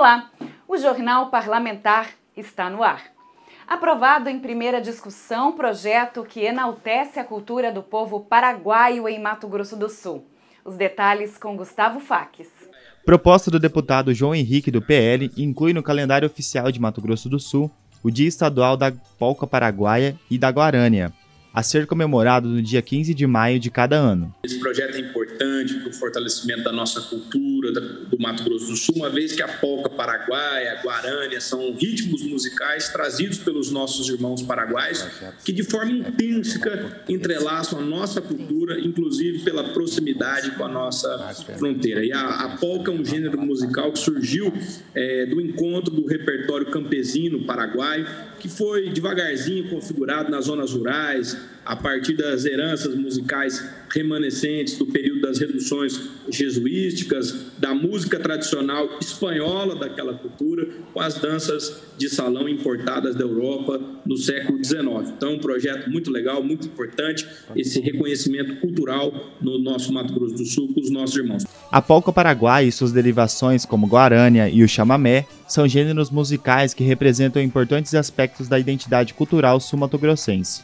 Olá, o Jornal Parlamentar está no ar. Aprovado em primeira discussão, projeto que enaltece a cultura do povo paraguaio em Mato Grosso do Sul. Os detalhes com Gustavo Faques. Proposta do deputado João Henrique do PL inclui no calendário oficial de Mato Grosso do Sul o Dia Estadual da Polca Paraguaia e da Guarânia, a ser comemorado no dia 15 de maio de cada ano. Esse projeto é importante para o fortalecimento da nossa cultura do Mato Grosso do Sul, uma vez que a polca paraguaia, a guarânia, são ritmos musicais trazidos pelos nossos irmãos paraguaios, que de forma intrínseca entrelaçam a nossa cultura, inclusive pela proximidade com a nossa fronteira. E a polca é um gênero musical que surgiu do encontro do repertório campesino paraguaio, que foi devagarzinho configurado nas zonas rurais, a partir das heranças musicais remanescentes do período das reduções jesuísticas, da música tradicional espanhola daquela cultura, com as danças de salão importadas da Europa no século XIX. Então, é um projeto muito legal, muito importante, esse reconhecimento cultural no nosso Mato Grosso do Sul com os nossos irmãos. A polca paraguaia e suas derivações como guarânia e o chamamé são gêneros musicais que representam importantes aspectos da identidade cultural sul-matogrossense.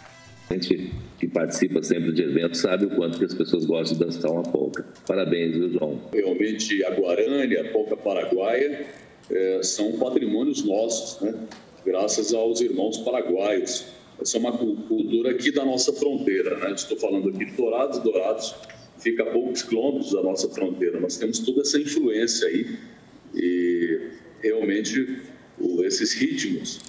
A gente que participa sempre de eventos sabe o quanto que as pessoas gostam de dançar uma polca. Parabéns, viu, João? Realmente, a guarânia, a polca paraguaia, são patrimônios nossos, né? Graças aos irmãos paraguaios. Essa é uma cultura aqui da nossa fronteira, né? Estou falando aqui de Dourados. Dourados fica a poucos quilômetros da nossa fronteira. Nós temos toda essa influência aí e realmente esses ritmos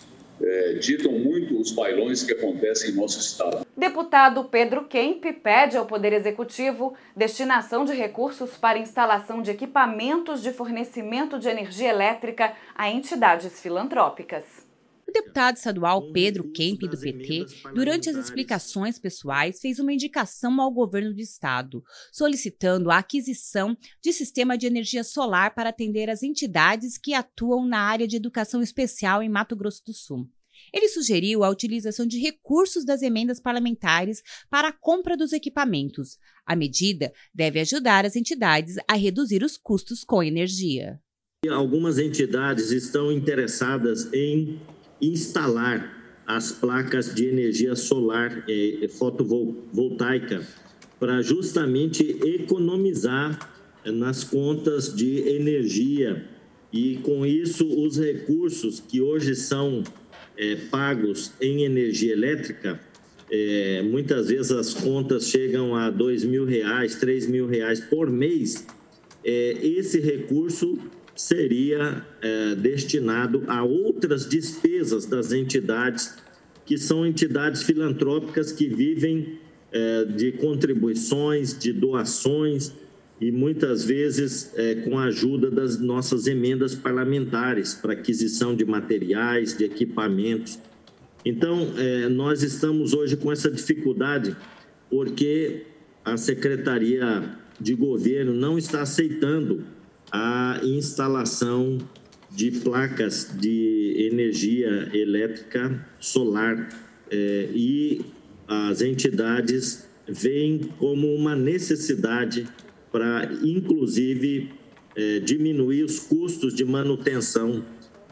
ditam muito os bailões que acontecem em nosso estado. Deputado Pedro Kemp pede ao Poder Executivo destinação de recursos para instalação de equipamentos de fornecimento de energia elétrica a entidades filantrópicas. O deputado estadual Pedro Kemp, do PT, durante as explicações pessoais, fez uma indicação ao governo do estado, solicitando a aquisição de sistema de energia solar para atender as entidades que atuam na área de educação especial em Mato Grosso do Sul. Ele sugeriu a utilização de recursos das emendas parlamentares para a compra dos equipamentos. A medida deve ajudar as entidades a reduzir os custos com energia. Algumas entidades estão interessadas em instalar as placas de energia solar fotovoltaica para justamente economizar nas contas de energia e, com isso, os recursos que hoje são pagos em energia elétrica, muitas vezes as contas chegam a R$2.000, R$3.000 por mês. Esse recurso seria destinado a outras despesas das entidades, que são entidades filantrópicas que vivem de contribuições, de doações e muitas vezes com a ajuda das nossas emendas parlamentares para aquisição de materiais, de equipamentos. Então, nós estamos hoje com essa dificuldade porque a Secretaria de Governo não está aceitando a instalação de placas de energia elétrica solar e as entidades veem como uma necessidade para, inclusive, diminuir os custos de manutenção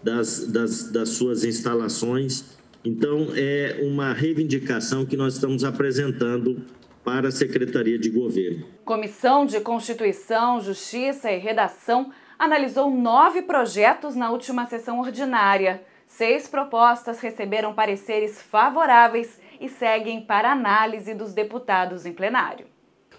das suas instalações. Então, é uma reivindicação que nós estamos apresentando para a Secretaria de Governo. Comissão de Constituição, Justiça e Redação analisou 9 projetos na última sessão ordinária. 6 propostas receberam pareceres favoráveis e seguem para análise dos deputados em plenário.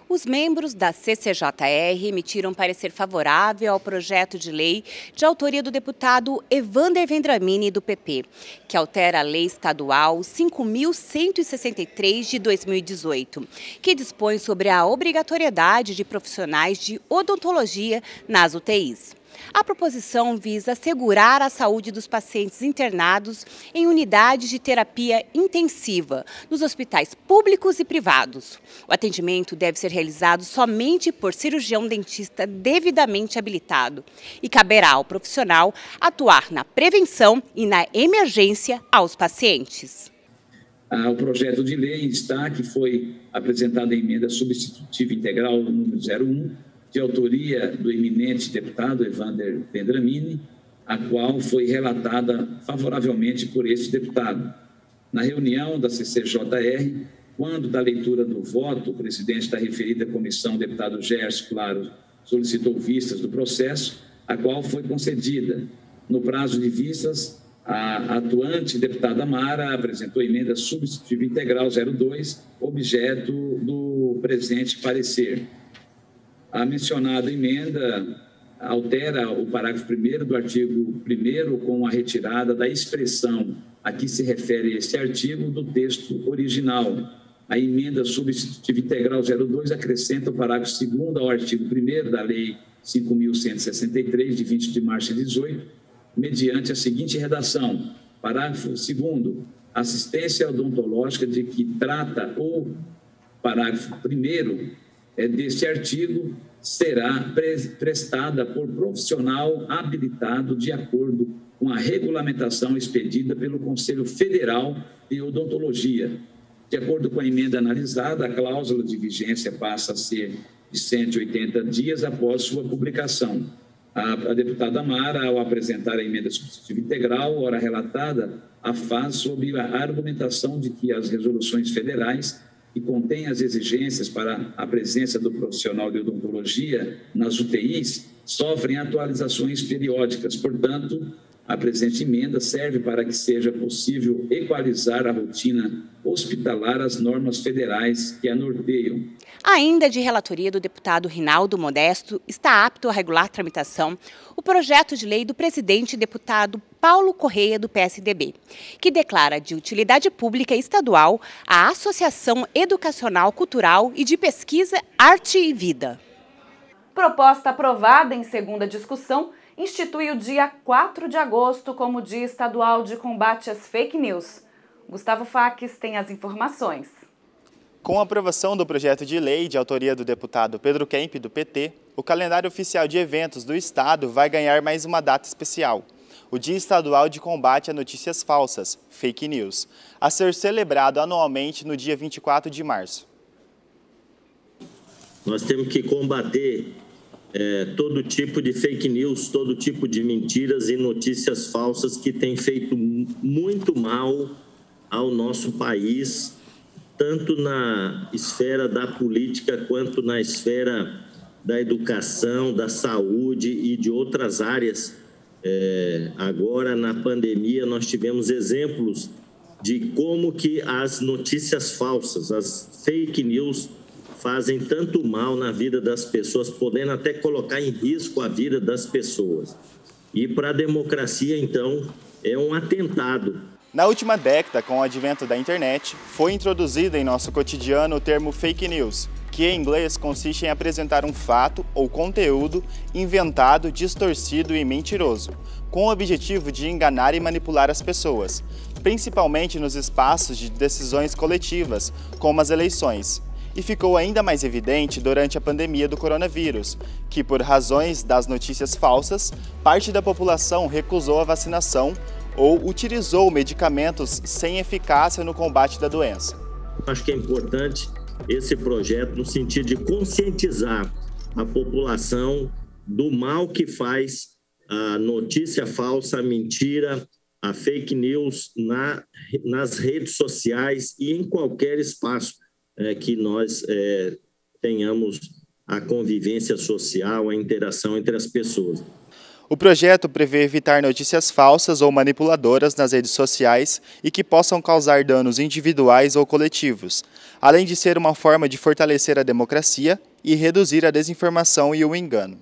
Os membros da CCJR emitiram parecer favorável ao projeto de lei de autoria do deputado Evander Vendramini, do PP, que altera a Lei Estadual 5.163 de 2018, que dispõe sobre a obrigatoriedade de profissionais de odontologia nas UTIs. A proposição visa assegurar a saúde dos pacientes internados em unidades de terapia intensiva, nos hospitais públicos e privados. O atendimento deve ser realizado somente por cirurgião dentista devidamente habilitado e caberá ao profissional atuar na prevenção e na emergência aos pacientes. O projeto de lei em destaque foi apresentado em emenda substitutiva integral número 01, de autoria do eminente deputado Evander Vendramini, a qual foi relatada favoravelmente por este deputado. Na reunião da CCJR, quando da leitura do voto, o presidente da referida comissão, o deputado Gerson Claro, solicitou vistas do processo, a qual foi concedida. No prazo de vistas, a atuante deputada Mara apresentou emenda substitutiva integral 02, objeto do presente parecer. A mencionada emenda altera o parágrafo 1º do artigo 1º com a retirada da expressão a que se refere este artigo do texto original. A emenda substitutiva integral 02 acrescenta o parágrafo 2º ao artigo 1º da Lei 5.163, de 20 de março de 18, mediante a seguinte redação. Parágrafo 2º. Assistência odontológica de que trata o parágrafo 1º deste artigo será prestada por profissional habilitado de acordo com a regulamentação expedida pelo Conselho Federal de Odontologia. De acordo com a emenda analisada, a cláusula de vigência passa a ser de 180 dias após sua publicação. A deputada Mara, ao apresentar a emenda substitutiva integral, ora relatada, a faz sob a argumentação de que as resoluções federais que contêm as exigências para a presença do profissional de odontologia nas UTIs sofrem atualizações periódicas. Portanto, a presente emenda serve para que seja possível equalizar a rotina hospitalar às normas federais que a norteiam. Ainda de relatoria do deputado Rinaldo Modesto, está apto a regular tramitação o projeto de lei do presidente e deputado Paulo Correia, do PSDB, que declara de utilidade pública estadual a Associação Educacional, Cultural e de Pesquisa Arte e Vida. Proposta aprovada em segunda discussão institui o dia 4 de agosto como Dia Estadual de Combate às Fake News. Gustavo Faques tem as informações. Com a aprovação do projeto de lei de autoria do deputado Pedro Kemp, do PT, o calendário oficial de eventos do Estado vai ganhar mais uma data especial, o Dia Estadual de Combate a Notícias Falsas, Fake News, a ser celebrado anualmente no dia 24 de março. Nós temos que combater todo tipo de fake news, todo tipo de mentiras e notícias falsas que têm feito muito mal ao nosso país, tanto na esfera da política quanto na esfera da educação, da saúde e de outras áreas. Agora, na pandemia, nós tivemos exemplos de como que as notícias falsas, as fake news, fazem tanto mal na vida das pessoas, podendo até colocar em risco a vida das pessoas. E para a democracia, então, é um atentado. Na última década, com o advento da internet, foi introduzido em nosso cotidiano o termo fake news, que em inglês consiste em apresentar um fato ou conteúdo inventado, distorcido e mentiroso, com o objetivo de enganar e manipular as pessoas, principalmente nos espaços de decisões coletivas, como as eleições. E ficou ainda mais evidente durante a pandemia do coronavírus, que, por razões das notícias falsas, parte da população recusou a vacinação ou utilizou medicamentos sem eficácia no combate da doença. Acho que é importante esse projeto no sentido de conscientizar a população do mal que faz a notícia falsa, a mentira, a fake news nas redes sociais e em qualquer espaço que nós tenhamos a convivência social, a interação entre as pessoas. O projeto prevê evitar notícias falsas ou manipuladoras nas redes sociais e que possam causar danos individuais ou coletivos, além de ser uma forma de fortalecer a democracia e reduzir a desinformação e o engano.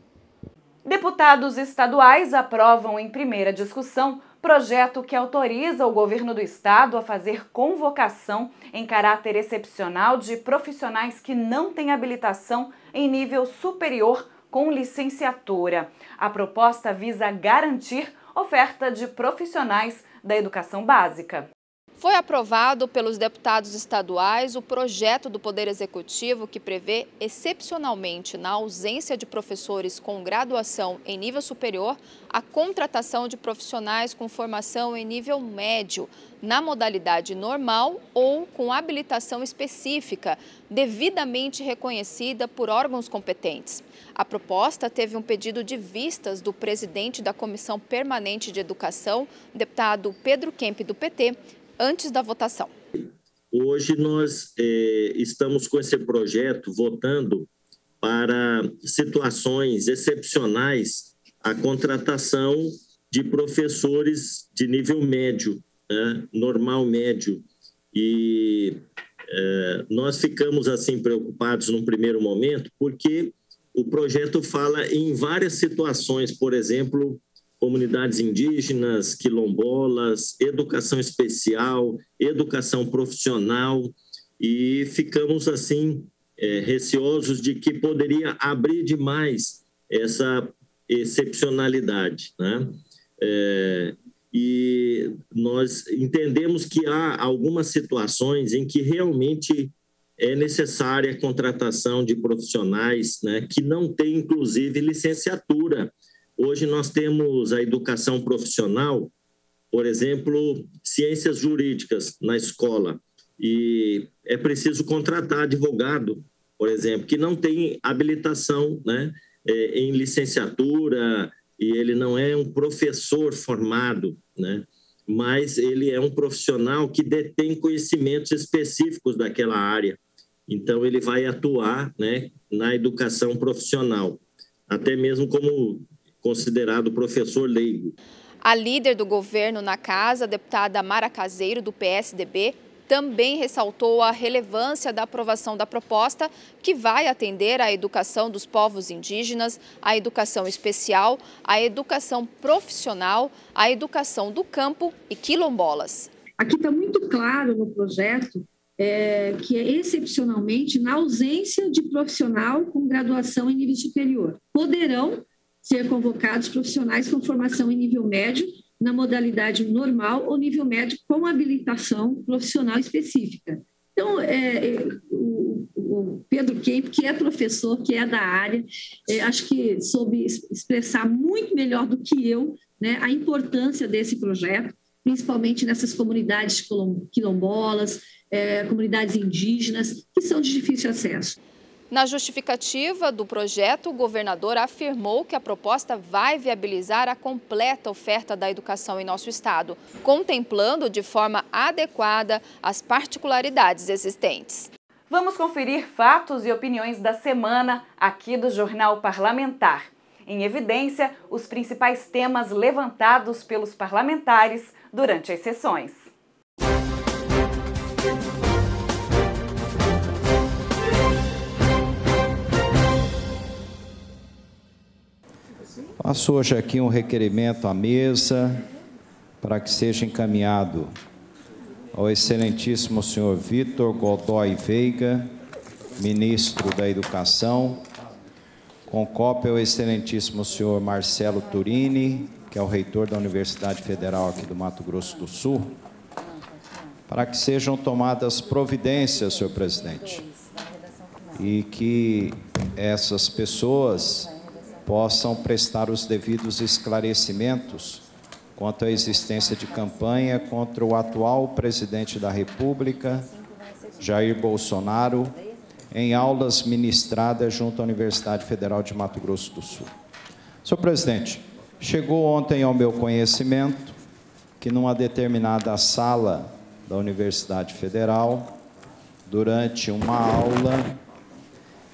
Deputados estaduais aprovam em primeira discussão projeto que autoriza o governo do estado a fazer convocação em caráter excepcional de profissionais que não têm habilitação em nível superior com licenciatura. A proposta visa garantir oferta de profissionais da educação básica. Foi aprovado pelos deputados estaduais o projeto do Poder Executivo que prevê, excepcionalmente, na ausência de professores com graduação em nível superior, a contratação de profissionais com formação em nível médio, na modalidade normal ou com habilitação específica, devidamente reconhecida por órgãos competentes. A proposta teve um pedido de vistas do presidente da Comissão Permanente de Educação, deputado Pedro Kemp, do PT, antes da votação. Hoje nós estamos com esse projeto votando para situações excepcionais a contratação de professores de nível médio, né, normal médio. E nós ficamos assim preocupados num primeiro momento porque o projeto fala em várias situações, por exemplo, comunidades indígenas, quilombolas, educação especial, educação profissional, e ficamos assim receosos de que poderia abrir demais essa excepcionalidade, né? E nós entendemos que há algumas situações em que realmente é necessária a contratação de profissionais, né, que não têm, inclusive, licenciatura. Hoje nós temos a educação profissional, por exemplo, ciências jurídicas na escola, e é preciso contratar advogado, por exemplo, que não tem habilitação, né, em licenciatura, e ele não é um professor formado, né, mas ele é um profissional que detém conhecimentos específicos daquela área. Então, ele vai atuar, né, na educação profissional, até mesmo como considerado professor leigo. A líder do governo na casa, a deputada Mara Caseiro, do PSDB, também ressaltou a relevância da aprovação da proposta, que vai atender à educação dos povos indígenas, à educação especial, à educação profissional, à educação do campo e quilombolas. Aqui está muito claro no projeto que é excepcionalmente na ausência de profissional com graduação em nível superior. Poderão ser convocados profissionais com formação em nível médio, na modalidade normal ou nível médio com habilitação profissional específica. Então, o Pedro Kemp, que é professor, que é da área, acho que soube expressar muito melhor do que eu, né, a importância desse projeto, principalmente nessas comunidades quilombolas, comunidades indígenas, que são de difícil acesso. Na justificativa do projeto, o governador afirmou que a proposta vai viabilizar a completa oferta da educação em nosso estado, contemplando de forma adequada as particularidades existentes. Vamos conferir fatos e opiniões da semana aqui do Jornal Parlamentar. Em evidência, os principais temas levantados pelos parlamentares durante as sessões. Faço hoje aqui um requerimento à mesa para que seja encaminhado ao excelentíssimo senhor Vitor Godoy Veiga, ministro da Educação, com cópia ao excelentíssimo senhor Marcelo Turini, que é o reitor da Universidade Federal aqui do Mato Grosso do Sul, para que sejam tomadas providências, senhor presidente, e que essas pessoas possam prestar os devidos esclarecimentos quanto à existência de campanha contra o atual presidente da República, Jair Bolsonaro, em aulas ministradas junto à Universidade Federal de Mato Grosso do Sul. Senhor presidente, chegou ontem ao meu conhecimento que numa determinada sala da Universidade Federal, durante uma aula,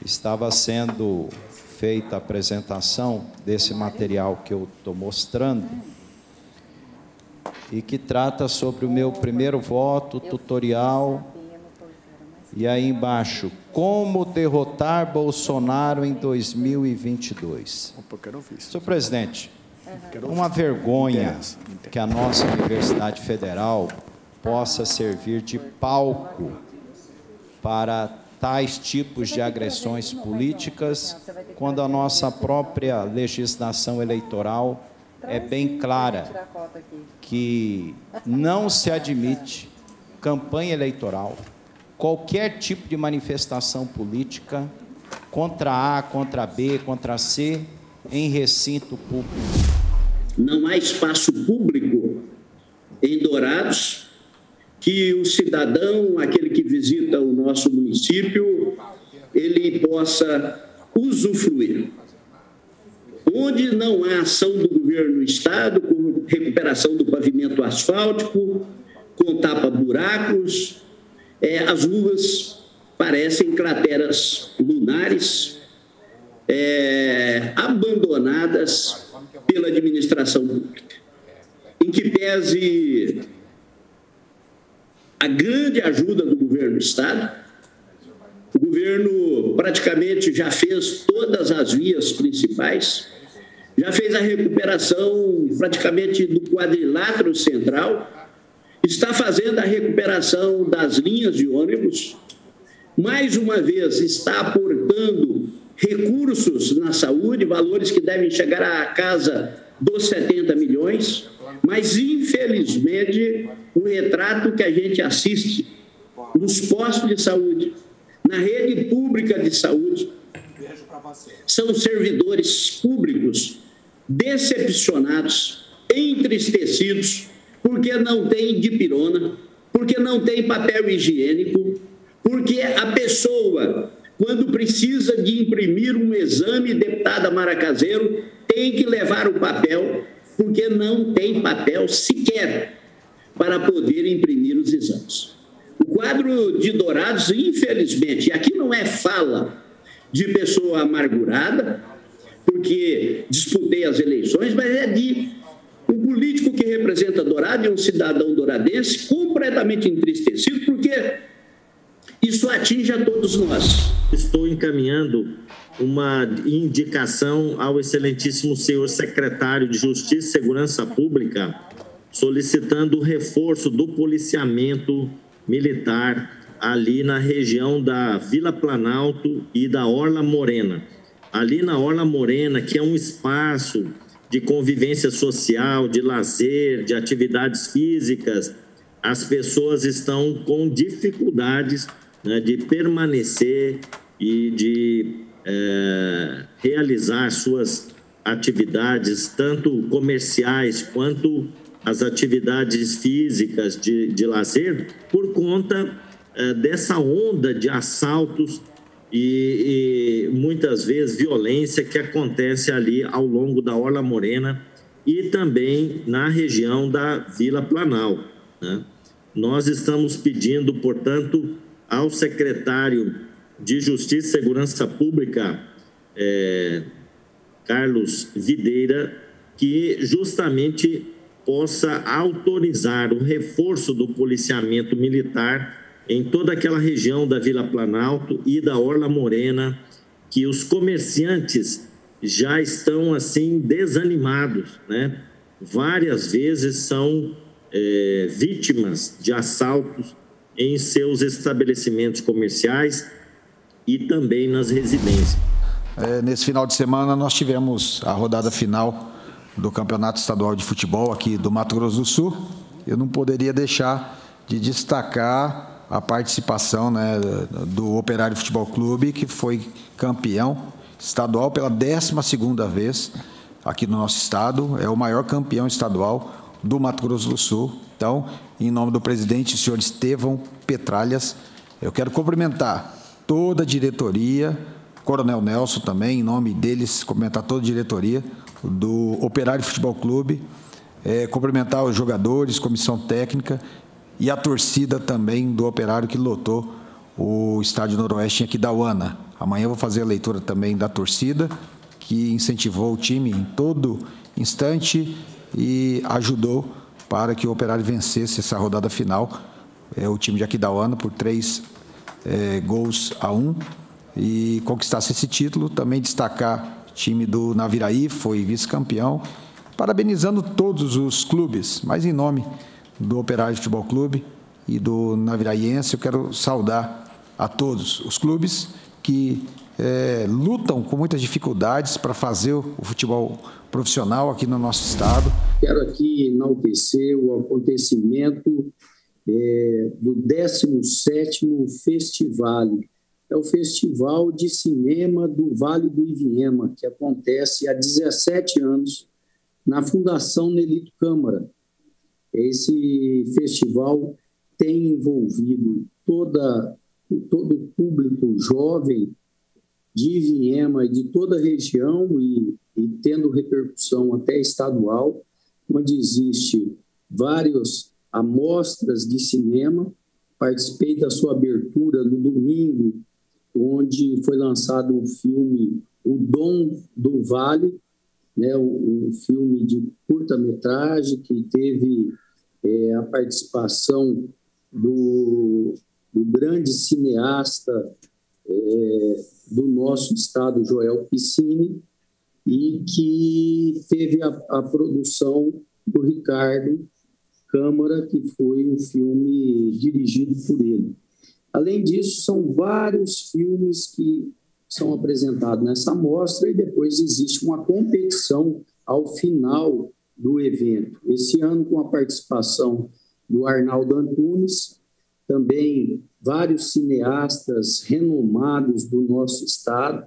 estava sendo feita a apresentação desse material que eu estou mostrando e que trata sobre o meu primeiro voto, tutorial, e aí embaixo, como derrotar Bolsonaro em 2022. Senhor presidente, uma vergonha que a nossa Universidade Federal possa servir de palco para tais tipos de agressões políticas, quando a nossa própria legislação eleitoral é bem clara que não se admite campanha eleitoral, qualquer tipo de manifestação política contra A, contra B, contra C, em recinto público. Não há espaço público em Dourados que o cidadão, aquele que visita o nosso município, ele possa usufruir. Onde não há ação do governo do estado, com recuperação do pavimento asfáltico, com tapa-buracos, as ruas parecem crateras lunares, abandonadas pela administração pública, em que pese a grande ajuda do governo do estado, o governo praticamente já fez todas as vias principais, já fez a recuperação praticamente do quadrilátero central, está fazendo a recuperação das linhas de ônibus, mais uma vez está aportando recursos na saúde, valores que devem chegar à casa dos 70 milhões, mas infelizmente o retrato que a gente assiste nos postos de saúde, na rede pública de saúde, são servidores públicos decepcionados, entristecidos, porque não tem dipirona, porque não tem papel higiênico, porque a pessoa, quando precisa de imprimir um exame, deputada Mara Caseiro, tem que levar o papel, porque não tem papel sequer para poder imprimir os exames. O quadro de Dourados, infelizmente, e aqui não é fala de pessoa amargurada, porque disputei as eleições, mas é de um político que representa Dourados e um cidadão douradense completamente entristecido, porque isso atinge a todos nós. Estou encaminhando uma indicação ao excelentíssimo senhor secretário de Justiça e Segurança Pública, solicitando o reforço do policiamento militar ali na região da Vila Planalto e da Orla Morena. Ali na Orla Morena, que é um espaço de convivência social, de lazer, de atividades físicas, as pessoas estão com dificuldades, né, de permanecer e de realizar suas atividades, tanto comerciais quanto as atividades físicas de lazer, por conta dessa onda de assaltos e muitas vezes violência que acontece ali ao longo da Orla Morena e também na região da Vila Planalto, né? Nós estamos pedindo, portanto, ao secretário de Justiça e Segurança Pública, Carlos Videira, que justamente possa autorizar o reforço do policiamento militar em toda aquela região da Vila Planalto e da Orla Morena, que os comerciantes já estão assim desanimados, né? Várias vezes são vítimas de assaltos em seus estabelecimentos comerciais e também nas residências. Nesse final de semana nós tivemos a rodada final do Campeonato Estadual de Futebol aqui do Mato Grosso do Sul. Eu não poderia deixar de destacar a participação, né, do Operário Futebol Clube, que foi campeão estadual pela 12ª vez aqui no nosso estado. É o maior campeão estadual do Mato Grosso do Sul. Então, em nome do presidente, o senhor Estevão Petralhas, eu quero cumprimentar toda a diretoria, Coronel Nelson também, em nome deles, cumprimentar toda a diretoria do Operário Futebol Clube, cumprimentar os jogadores, comissão técnica e a torcida também do Operário que lotou o Estádio Noroeste em Aquidauana. Amanhã eu vou fazer a leitura também da torcida, que incentivou o time em todo instante e ajudou para que o Operário vencesse essa rodada final. O time de Aquidauana por 3-1 e conquistasse esse título. Também destacar o time do Naviraí, foi vice-campeão, parabenizando todos os clubes, mas em nome do Operário Futebol Clube e do Naviraiense, eu quero saudar a todos os clubes que lutam com muitas dificuldades para fazer o futebol profissional aqui no nosso estado. Quero aqui enaltecer o acontecimento do 17º Festival. É o Festival de Cinema do Vale do Ivinhema, que acontece há 17 anos na Fundação Nelito Câmara. Esse festival tem envolvido todo o público jovem de Ivinhema e de toda a região e tendo repercussão até estadual, onde existe várias amostras de cinema. Participei da sua abertura no domingo, onde foi lançado um filme, O Dom do Vale, né, um filme de curta-metragem que teve a participação do grande cineasta do nosso estado, Joel Piscini, e que teve a produção do Ricardo Câmara, que foi um filme dirigido por ele. Além disso, são vários filmes que são apresentados nessa mostra e depois existe uma competição ao final do evento. Esse ano, com a participação do Arnaldo Antunes, também vários cineastas renomados do nosso estado,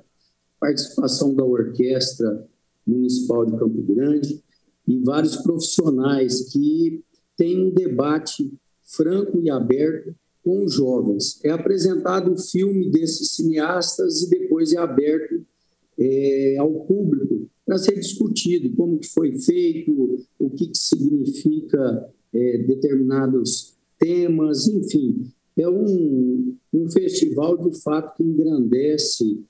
participação da Orquestra Municipal de Campo Grande e vários profissionais que têm um debate franco e aberto com os jovens. É apresentado o filme desses cineastas e depois é aberto ao público para ser discutido como que foi feito, o que significa determinados temas, enfim. É um festival, de fato, que engrandece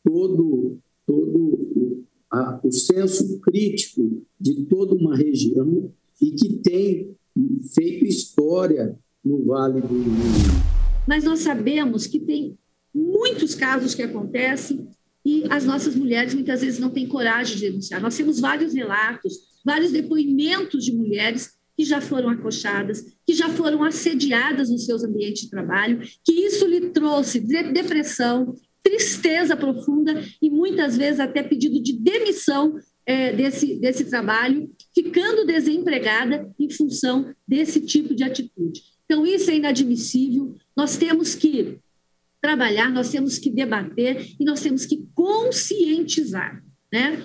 todo o senso crítico de toda uma região e que tem feito história no Vale do Ivinhema. Mas nós sabemos que tem muitos casos que acontecem e as nossas mulheres muitas vezes não têm coragem de denunciar. Nós temos vários relatos, vários depoimentos de mulheres que já foram acochadas, que já foram assediadas nos seus ambientes de trabalho, que isso lhe trouxe depressão, tristeza profunda e muitas vezes até pedido de demissão desse trabalho, ficando desempregada em função desse tipo de atitude. Então, isso é inadmissível. Nós temos que trabalhar, nós temos que debater e nós temos que conscientizar, né,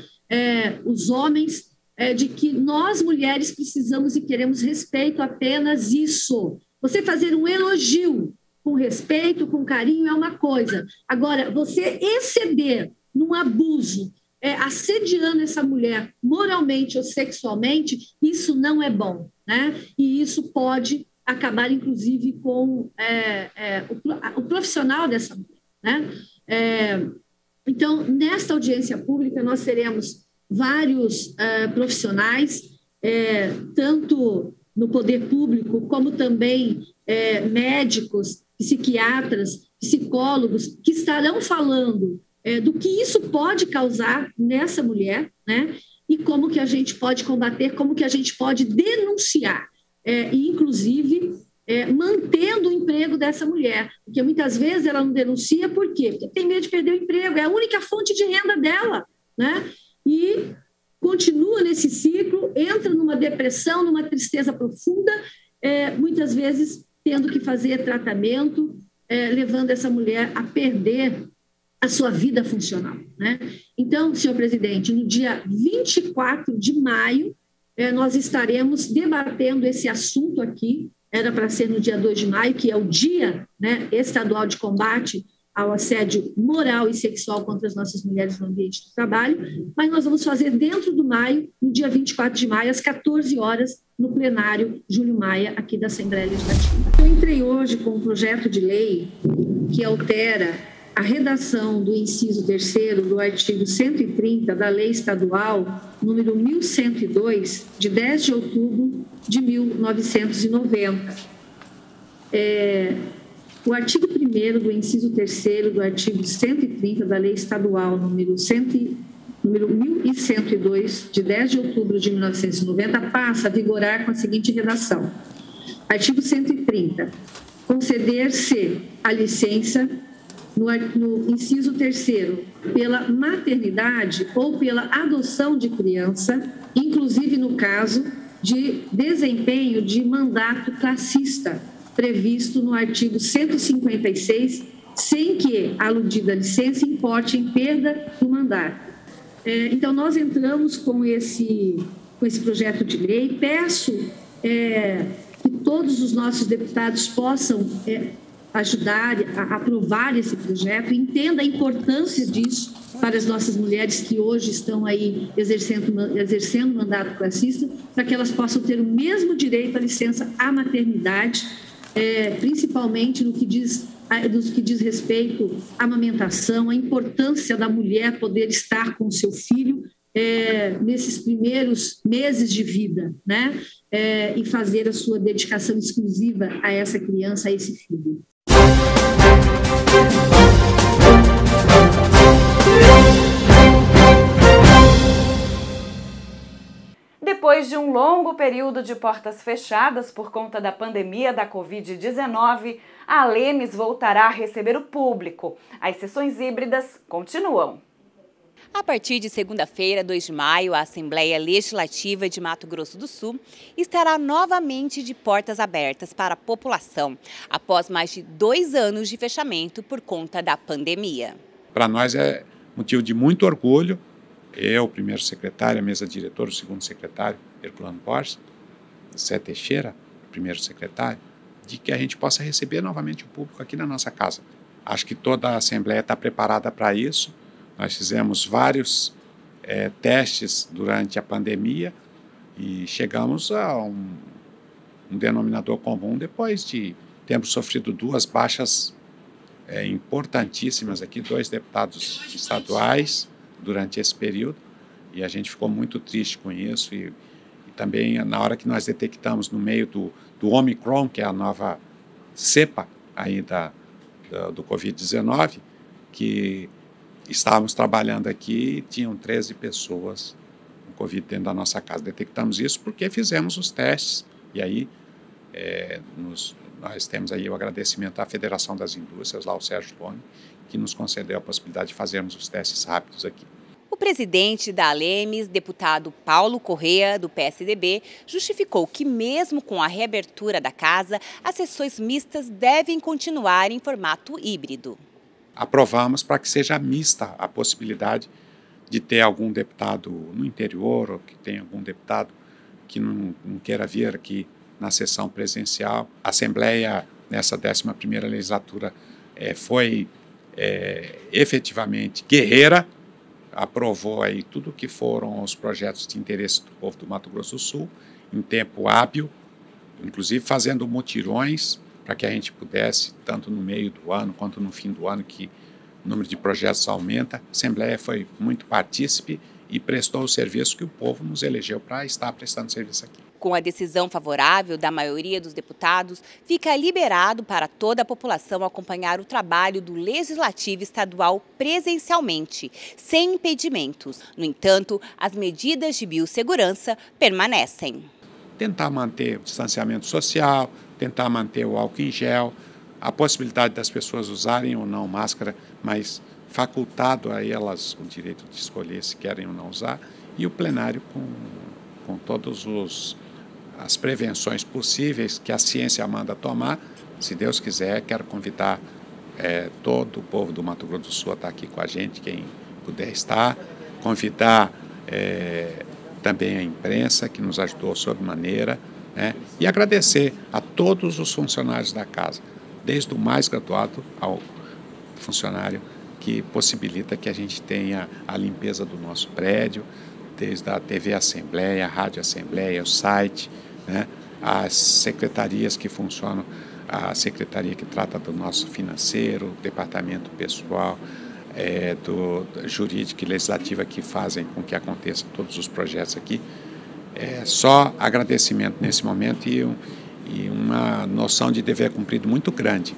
os homens de que nós, mulheres, precisamos e queremos respeito, apenas isso. Você fazer um elogio com respeito, com carinho, é uma coisa. Agora, você exceder num abuso, assediando essa mulher moralmente ou sexualmente, isso não é bom, né? E isso pode acabar, inclusive, com o profissional dessa mulher, né? Então, nesta audiência pública, nós teremos vários profissionais, tanto no poder público, como também médicos, psiquiatras, psicólogos, que estarão falando do que isso pode causar nessa mulher, né? E como que a gente pode combater, como que a gente pode denunciar, e inclusive mantendo o emprego dessa mulher, porque muitas vezes ela não denuncia, por quê? Porque tem medo de perder o emprego, é a única fonte de renda dela, né? E continua nesse ciclo, entra numa depressão, numa tristeza profunda, muitas vezes tendo que fazer tratamento, levando essa mulher a perder a sua vida funcional, né? Então, senhor presidente, no dia 24 de maio, nós estaremos debatendo esse assunto aqui, era para ser no dia 2 de maio, que é o Dia, né, Estadual de Combate ao Assédio Moral e Sexual contra as nossas mulheres no ambiente de trabalho, mas nós vamos fazer dentro do maio, no dia 24 de maio, às 14 horas, no plenário Júlio Maia, aqui da Assembleia Legislativa. Eu entrei hoje com um projeto de lei que altera a redação do inciso 3º do artigo 130 da Lei Estadual número 1102, de 10 de outubro de 1990. O artigo 1º do inciso 3º do artigo 130 da Lei Estadual número 1102, de 10 de outubro de 1990, passa a vigorar com a seguinte redação. Artigo 130. Conceder-se a licença no inciso 3º, pela maternidade ou pela adoção de criança, inclusive no caso de desempenho de mandato classista, previsto no artigo 156, sem que a aludida licença importe em perda do mandato. Então, nós entramos com esse projeto de lei. Peço que todos os nossos deputados possam ajudar a aprovar esse projeto, entenda a importância disso para as nossas mulheres que hoje estão aí exercendo mandato classista, para que elas possam ter o mesmo direito à licença à maternidade, principalmente no que diz respeito à amamentação, a importância da mulher poder estar com o seu filho nesses primeiros meses de vida, né? E fazer a sua dedicação exclusiva a essa criança, a esse filho. Depois de um longo período de portas fechadas por conta da pandemia da Covid-19, a Lemes voltará a receber o público. As sessões híbridas continuam. A partir de segunda-feira, 2 de maio, a Assembleia Legislativa de Mato Grosso do Sul estará novamente de portas abertas para a população, após mais de 2 anos de fechamento por conta da pandemia. Para nós é motivo de muito orgulho, eu, o primeiro secretário, a mesa diretora, o segundo secretário, Herculano Borges, Zé Teixeira, primeiro secretário, de que a gente possa receber novamente o público aqui na nossa casa. Acho que toda a Assembleia está preparada para isso. Nós fizemos vários testes durante a pandemia e chegamos a um denominador comum depois de termos sofrido 2 baixas importantíssimas aqui, 2 deputados estaduais durante esse período, e a gente ficou muito triste com isso, e também na hora que nós detectamos no meio do Omicron, que é a nova cepa aí do Covid-19, que estávamos trabalhando aqui e tinham 13 pessoas com Covid dentro da nossa casa. Detectamos isso porque fizemos os testes, e aí nós temos aí o agradecimento à Federação das Indústrias, lá o Sérgio Tony, que nos concedeu a possibilidade de fazermos os testes rápidos aqui. O presidente da Lemes, deputado Paulo Correa, do PSDB, justificou que mesmo com a reabertura da casa, as sessões mistas devem continuar em formato híbrido. Aprovamos para que seja mista a possibilidade de ter algum deputado no interior, ou que tenha algum deputado que não queira vir aqui na sessão presencial. A Assembleia, nessa 11ª legislatura, foi efetivamente guerreira, aprovou aí tudo que foram os projetos de interesse do povo do Mato Grosso do Sul, em tempo hábil, inclusive fazendo mutirões para que a gente pudesse, tanto no meio do ano quanto no fim do ano, que o número de projetos aumenta. A Assembleia foi muito partícipe e prestou o serviço que o povo nos elegeu para estar prestando serviço aqui. Com a decisão favorável da maioria dos deputados, fica liberado para toda a população acompanhar o trabalho do Legislativo Estadual presencialmente, sem impedimentos. No entanto, as medidas de biossegurança permanecem. Tentar manter o distanciamento social, tentar manter o álcool em gel, a possibilidade das pessoas usarem ou não máscara, mas facultado a elas o direito de escolher se querem ou não usar, e o plenário com todas as prevenções possíveis que a ciência manda tomar. Se Deus quiser, quero convidar todo o povo do Mato Grosso do Sul a estar aqui com a gente, quem puder estar, convidar também a imprensa, que nos ajudou sobremaneira, né? E agradecer a todos os funcionários da casa, desde o mais graduado ao funcionário que possibilita que a gente tenha a limpeza do nosso prédio, desde a TV Assembleia, a Rádio Assembleia, o site, né? As secretarias que funcionam, a secretaria que trata do nosso financeiro, o departamento pessoal, do jurídico e legislativo, que fazem com que aconteçam todos os projetos aqui. Só agradecimento nesse momento e uma noção de dever cumprido muito grande.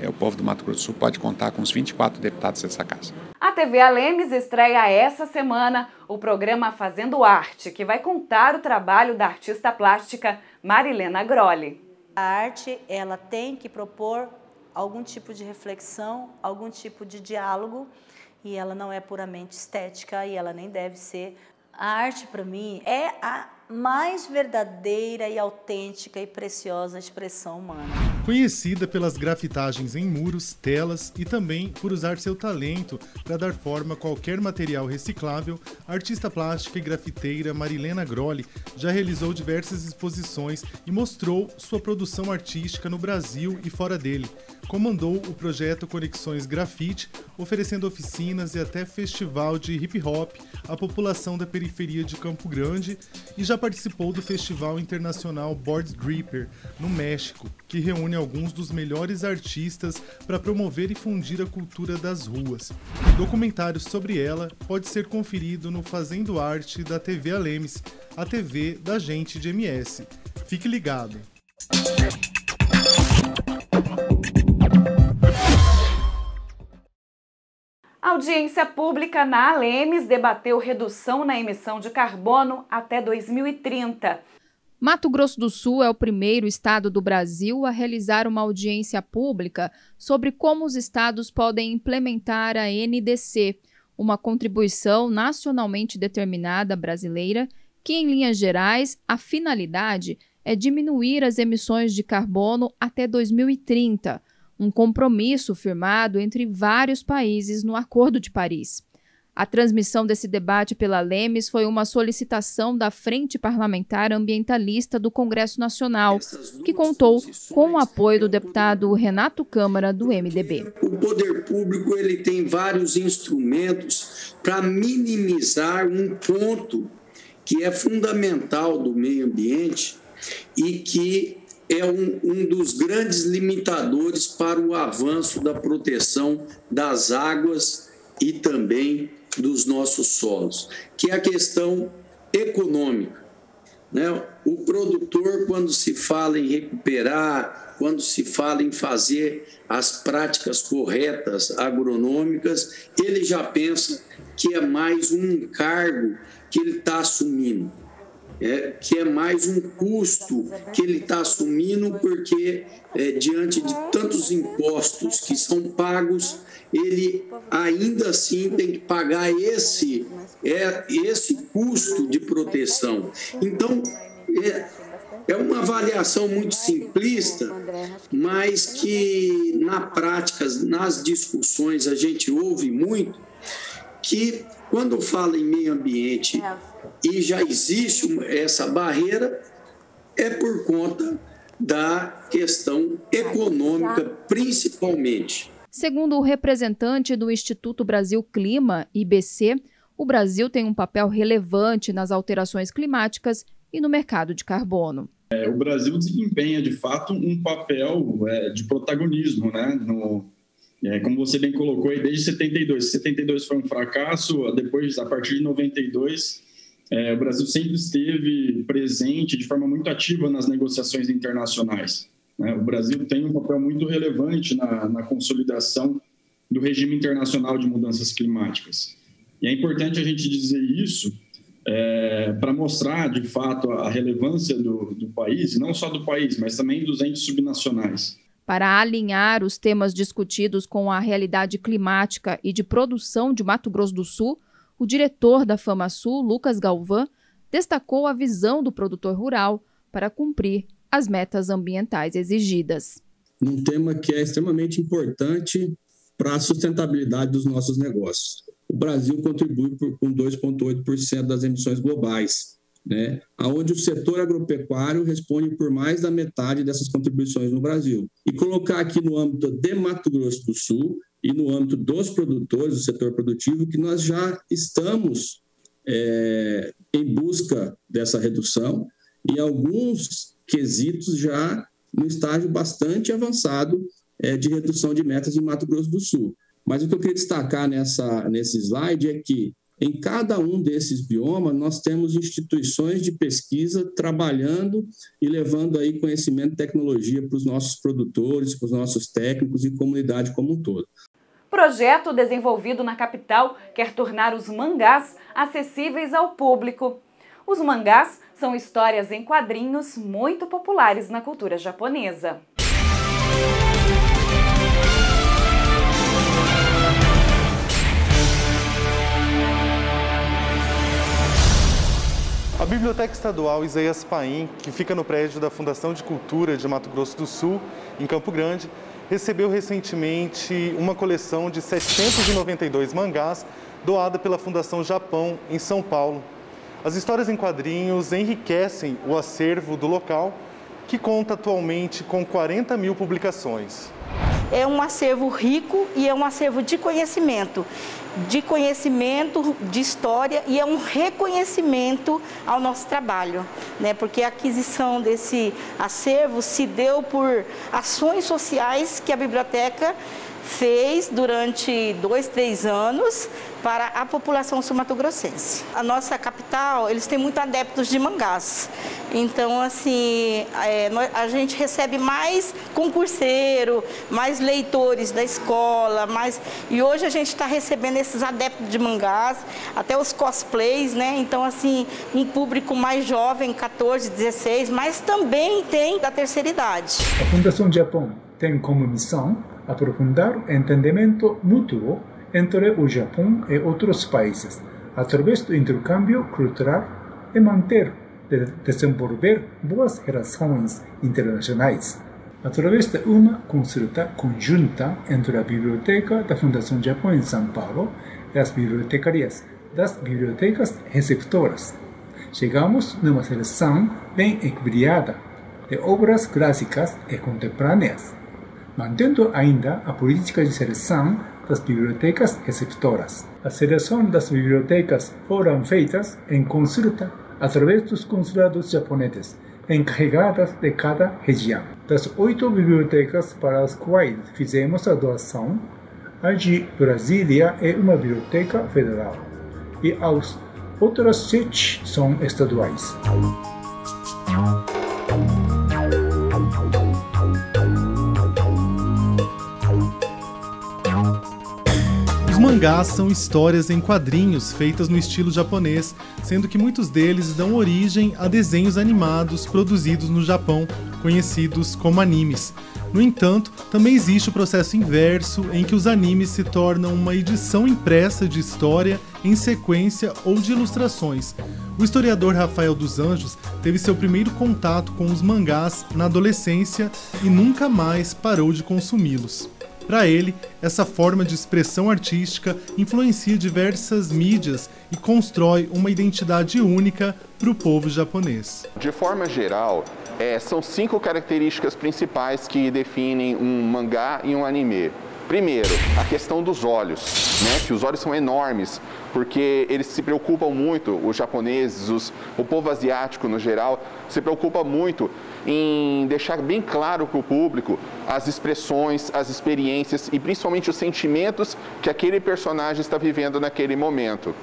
O povo do Mato Grosso do Sul pode contar com os 24 deputados dessa casa. A TV Lemes estreia essa semana o programa Fazendo Arte, que vai contar o trabalho da artista plástica Marilena Grolli. A arte, ela tem que propor algum tipo de reflexão, algum tipo de diálogo, e ela não é puramente estética e ela nem deve ser. A arte, para mim, é a mais verdadeira e autêntica e preciosa expressão humana. Conhecida pelas grafitagens em muros, telas e também por usar seu talento para dar forma a qualquer material reciclável, a artista plástica e grafiteira Marilena Grolli já realizou diversas exposições e mostrou sua produção artística no Brasil e fora dele. Comandou o projeto Conexões Grafite, oferecendo oficinas e até festival de hip-hop à população da periferia de Campo Grande, e já participou do Festival Internacional Board Dripper, no México, que reúne alguns dos melhores artistas para promover e fundir a cultura das ruas. O documentário sobre ela pode ser conferido no Fazendo Arte da TV Alemes, a TV da gente de MS. Fique ligado! A audiência pública na Alemes debateu redução na emissão de carbono até 2030. Mato Grosso do Sul é o primeiro estado do Brasil a realizar uma audiência pública sobre como os estados podem implementar a NDC, uma contribuição nacionalmente determinada brasileira que, em linhas gerais, a finalidade é diminuir as emissões de carbono até 2030, um compromisso firmado entre vários países no Acordo de Paris. A transmissão desse debate pela Alemes foi uma solicitação da Frente Parlamentar Ambientalista do Congresso Nacional, que contou com o apoio do deputado Renato Câmara, do MDB. O poder público ele tem vários instrumentos para minimizar um ponto que é fundamental do meio ambiente e que é um dos grandes limitadores para o avanço da proteção das águas e também dos nossos solos, que é a questão econômica, né? O produtor, quando se fala em recuperar, quando se fala em fazer as práticas corretas agronômicas, ele já pensa que é mais um encargo que ele está assumindo. Que é mais um custo que ele está assumindo, porque diante de tantos impostos que são pagos, ele ainda assim tem que pagar esse custo de proteção. Então, é uma avaliação muito simplista, mas que na prática, nas discussões, a gente ouve muito que quando fala em meio ambiente e já existe essa barreira, é por conta da questão econômica, principalmente. Segundo o representante do Instituto Brasil Clima, IBC, o Brasil tem um papel relevante nas alterações climáticas e no mercado de carbono. O Brasil desempenha, de fato, um papel de protagonismo, né? Como você bem colocou, desde 72. 72 foi um fracasso, depois, a partir de 92, o Brasil sempre esteve presente de forma muito ativa nas negociações internacionais. O Brasil tem um papel muito relevante na consolidação do regime internacional de mudanças climáticas. E é importante a gente dizer isso para mostrar, de fato, a relevância do país, e não só do país, mas também dos entes subnacionais. Para alinhar os temas discutidos com a realidade climática e de produção de Mato Grosso do Sul, o diretor da FamaSul, Lucas Galvão, destacou a visão do produtor rural para cumprir as metas ambientais exigidas. Um tema que é extremamente importante para a sustentabilidade dos nossos negócios. O Brasil contribui com 2,8% das emissões globais, né? Onde o setor agropecuário responde por mais da metade dessas contribuições no Brasil. E colocar aqui no âmbito de Mato Grosso do Sul e no âmbito dos produtores, do setor produtivo, que nós já estamos em busca dessa redução e alguns quesitos já no estágio bastante avançado de redução de metas em Mato Grosso do Sul. Mas o que eu queria destacar nesse slide é que em cada um desses biomas nós temos instituições de pesquisa trabalhando e levando aí conhecimento e tecnologia para os nossos produtores, para os nossos técnicos e comunidade como um todo. Projeto desenvolvido na capital quer tornar os mangás acessíveis ao público. Os mangás são histórias em quadrinhos muito populares na cultura japonesa. A Bíblia Biblioteca Estadual Isaías Paim, que fica no prédio da Fundação de Cultura de Mato Grosso do Sul, em Campo Grande, recebeu recentemente uma coleção de 792 mangás doada pela Fundação Japão, em São Paulo. As histórias em quadrinhos enriquecem o acervo do local, que conta atualmente com 40 mil publicações. É um acervo rico e é um acervo de conhecimento de história, e é um reconhecimento ao nosso trabalho, né? Porque a aquisição desse acervo se deu por ações sociais que a biblioteca fez durante 2, 3 anos para a população sul-mato-grossense. A nossa capital, eles têm muitos adeptos de mangás. Então, assim, a gente recebe mais concurseiro, mais leitores da escola, e hoje a gente está recebendo esses adeptos de mangás, até os cosplays, né? Então, assim, um público mais jovem, 14, 16, mas também tem da terceira idade. A Fundação Japão tem como missão aprofundar o entendimento mútuo entre o Japão e outros países, através do intercâmbio cultural, e manter e desenvolver boas relações internacionais. Através de uma consulta conjunta entre a Biblioteca da Fundação Japão em São Paulo e as bibliotecárias das bibliotecas receptoras, chegamos numa seleção bem equilibrada de obras clássicas e contemporâneas, mantendo ainda a política de seleção das bibliotecas receptoras. A seleção das bibliotecas foram feitas em consulta através dos consulados japoneses encarregadas de cada região. Das 8 bibliotecas para as quais fizemos a doação, a de Brasília é uma biblioteca federal e as outras 7 são estaduais. Os mangás são histórias em quadrinhos feitas no estilo japonês, sendo que muitos deles dão origem a desenhos animados produzidos no Japão, conhecidos como animes. No entanto, também existe o processo inverso, em que os animes se tornam uma edição impressa de história em sequência ou de ilustrações. O historiador Rafael dos Anjos teve seu primeiro contato com os mangás na adolescência e nunca mais parou de consumi-los. Para ele, essa forma de expressão artística influencia diversas mídias e constrói uma identidade única para o povo japonês. De forma geral, são 5 características principais que definem um mangá e um anime. Primeiro, a questão dos olhos, né? Que os olhos são enormes, porque eles se preocupam muito, os japoneses, o povo asiático no geral, se preocupa muito em deixar bem claro para o público as expressões, as experiências e principalmente os sentimentos que aquele personagem está vivendo naquele momento.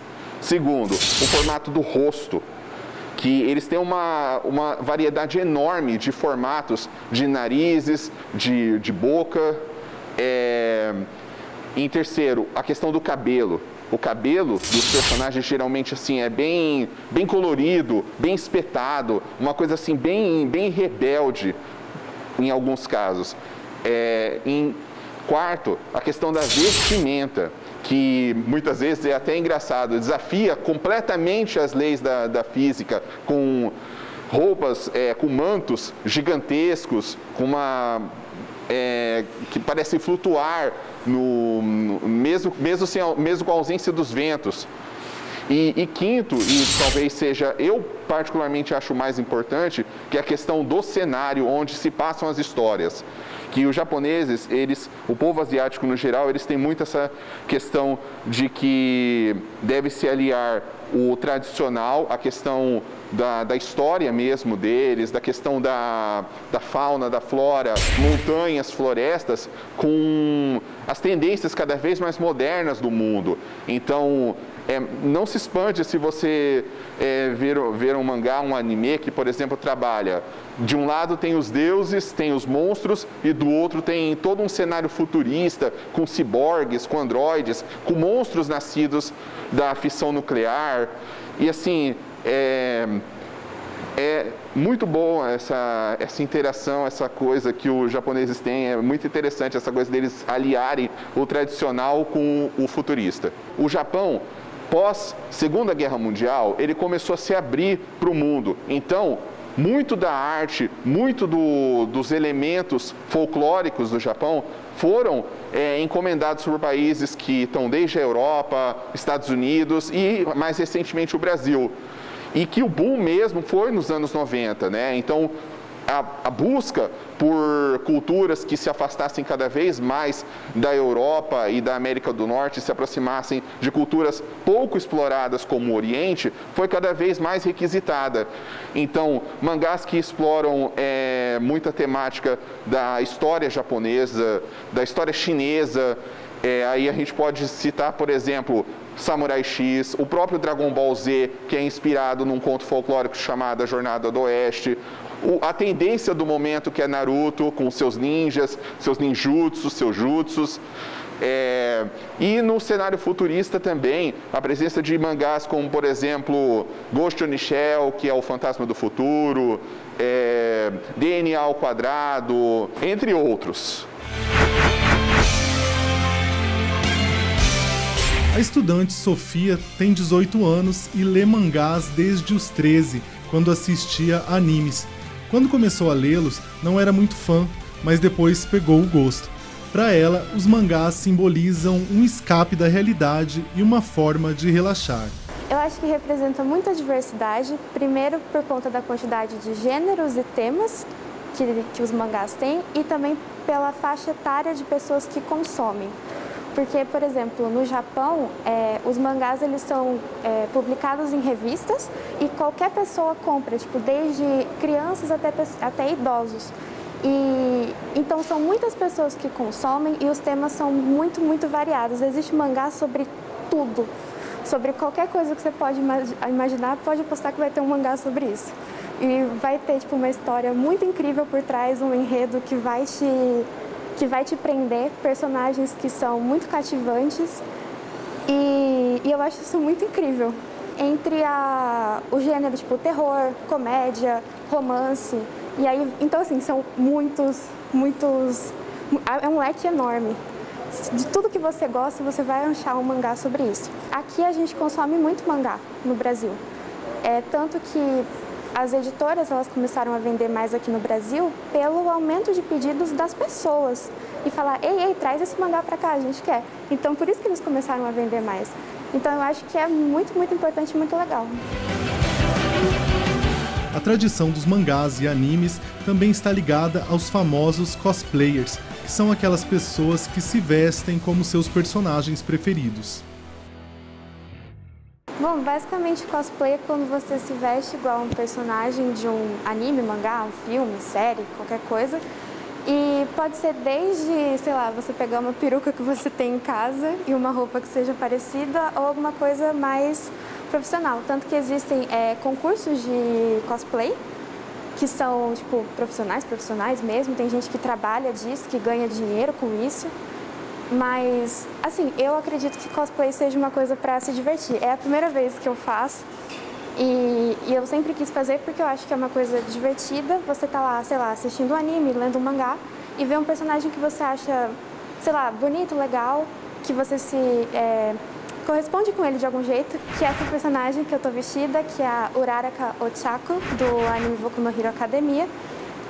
Segundo, o formato do rosto, que eles têm uma variedade enorme de formatos, de narizes, de boca. Em terceiro, a questão do cabelo. O cabelo dos personagens geralmente assim é bem colorido, bem espetado, uma coisa assim bem rebelde em alguns casos. Em quarto, a questão da vestimenta, que muitas vezes é até engraçado, desafia completamente as leis da física, com roupas, com mantos gigantescos, com que parecem flutuar mesmo com a ausência dos ventos. E quinto, e talvez seja, eu particularmente acho mais importante, que é a questão do cenário onde se passam as histórias. Que os japoneses, o povo asiático no geral, eles têm muito essa questão de que deve se aliar o tradicional, a questão da história mesmo deles, da questão da fauna, da flora, montanhas, florestas, com as tendências cada vez mais modernas do mundo. Então, não se espante se você ver um mangá, um anime que, por exemplo, trabalha. De um lado tem os deuses, tem os monstros, e do outro tem todo um cenário futurista, com ciborgues, com androides, com monstros nascidos da fissão nuclear. E assim, é muito bom essa interação, essa coisa que os japoneses têm. É muito interessante essa coisa deles aliarem o tradicional com o futurista. O Japão pós Segunda Guerra Mundial, ele começou a se abrir para o mundo. Então, muito da arte, muito dos elementos folclóricos do Japão foram encomendados por países que estão desde a Europa, Estados Unidos e, mais recentemente, o Brasil. E que o boom mesmo foi nos anos 90, né? Então, a busca por culturas que se afastassem cada vez mais da Europa e da América do Norte, se aproximassem de culturas pouco exploradas como o Oriente, foi cada vez mais requisitada. Então, mangás que exploram muita temática da história japonesa, da história chinesa, aí a gente pode citar, por exemplo, Samurai X, o próprio Dragon Ball Z, que é inspirado num conto folclórico chamado A Jornada do Oeste, a tendência do momento, que é Naruto, com seus ninjas, seus ninjutsus, seus jutsus. E no cenário futurista também, a presença de mangás como, por exemplo, Ghost in the Shell, que é o Fantasma do Futuro, DNA ao Quadrado, entre outros. A estudante Sofia tem 18 anos e lê mangás desde os 13, quando assistia animes. Quando começou a lê-los, não era muito fã, mas depois pegou o gosto. Para ela, os mangás simbolizam um escape da realidade e uma forma de relaxar. Eu acho que representa muita diversidade, primeiro por conta da quantidade de gêneros e temas que os mangás têm e também pela faixa etária de pessoas que consomem. Porque, por exemplo, no Japão, os mangás eles são publicados em revistas e qualquer pessoa compra, tipo, desde crianças até idosos. E então são muitas pessoas que consomem e os temas são muito, muito variados. Existe mangá sobre tudo, sobre qualquer coisa que você pode imaginar, pode apostar que vai ter um mangá sobre isso. E vai ter tipo, uma história muito incrível por trás, um enredo que vai te prender, personagens que são muito cativantes e eu acho isso muito incrível. Entre o gênero tipo terror, comédia, romance, e aí, então assim, são muitos, é um leque enorme. De tudo que você gosta, você vai achar um mangá sobre isso. Aqui a gente consome muito mangá no Brasil, tanto que as editoras elas começaram a vender mais aqui no Brasil pelo aumento de pedidos das pessoas e falar, ei, traz esse mangá pra cá, a gente quer. Então, por isso que eles começaram a vender mais. Então, eu acho que é muito, muito importante e muito legal. A tradição dos mangás e animes também está ligada aos famosos cosplayers, que são aquelas pessoas que se vestem como seus personagens preferidos. Bom, basicamente cosplay é quando você se veste igual a um personagem de um anime, mangá, um filme, série, qualquer coisa. E pode ser desde, sei lá, você pegar uma peruca que você tem em casa e uma roupa que seja parecida ou alguma coisa mais profissional. Tanto que existem concursos de cosplay que são, tipo, profissionais mesmo. Tem gente que trabalha disso, que ganha dinheiro com isso. Mas, assim, eu acredito que cosplay seja uma coisa para se divertir. É a primeira vez que eu faço e eu sempre quis fazer porque eu acho que é uma coisa divertida. Você tá lá, sei lá, assistindo um anime, lendo um mangá e vê um personagem que você acha, sei lá, bonito, legal, que você se corresponde com ele de algum jeito, que é essa personagem que eu tô vestida, que é a Uraraka Ochako, do anime Boku no Hero Academia,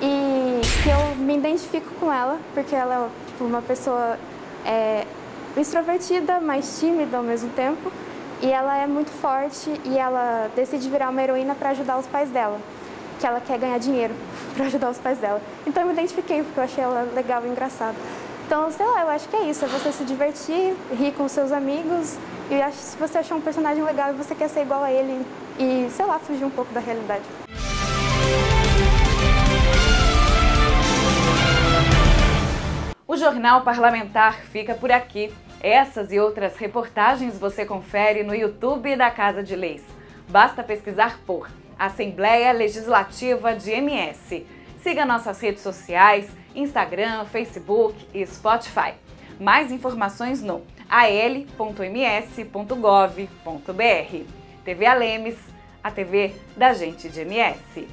e que eu me identifico com ela, porque ela é tipo, uma pessoa extrovertida, mas tímida ao mesmo tempo, e ela é muito forte e ela decide virar uma heroína para ajudar os pais dela, que ela quer ganhar dinheiro para ajudar os pais dela. Então eu me identifiquei porque eu achei ela legal e engraçada. Então, sei lá, eu acho que é isso, é você se divertir, rir com seus amigos, e eu acho que se você achar um personagem legal e você quer ser igual a ele e, sei lá, fugir um pouco da realidade. O Jornal Parlamentar fica por aqui. Essas e outras reportagens você confere no YouTube da Casa de Leis. Basta pesquisar por Assembleia Legislativa de MS. Siga nossas redes sociais, Instagram, Facebook e Spotify. Mais informações no al.ms.gov.br. TV Alemes, a TV da gente de MS.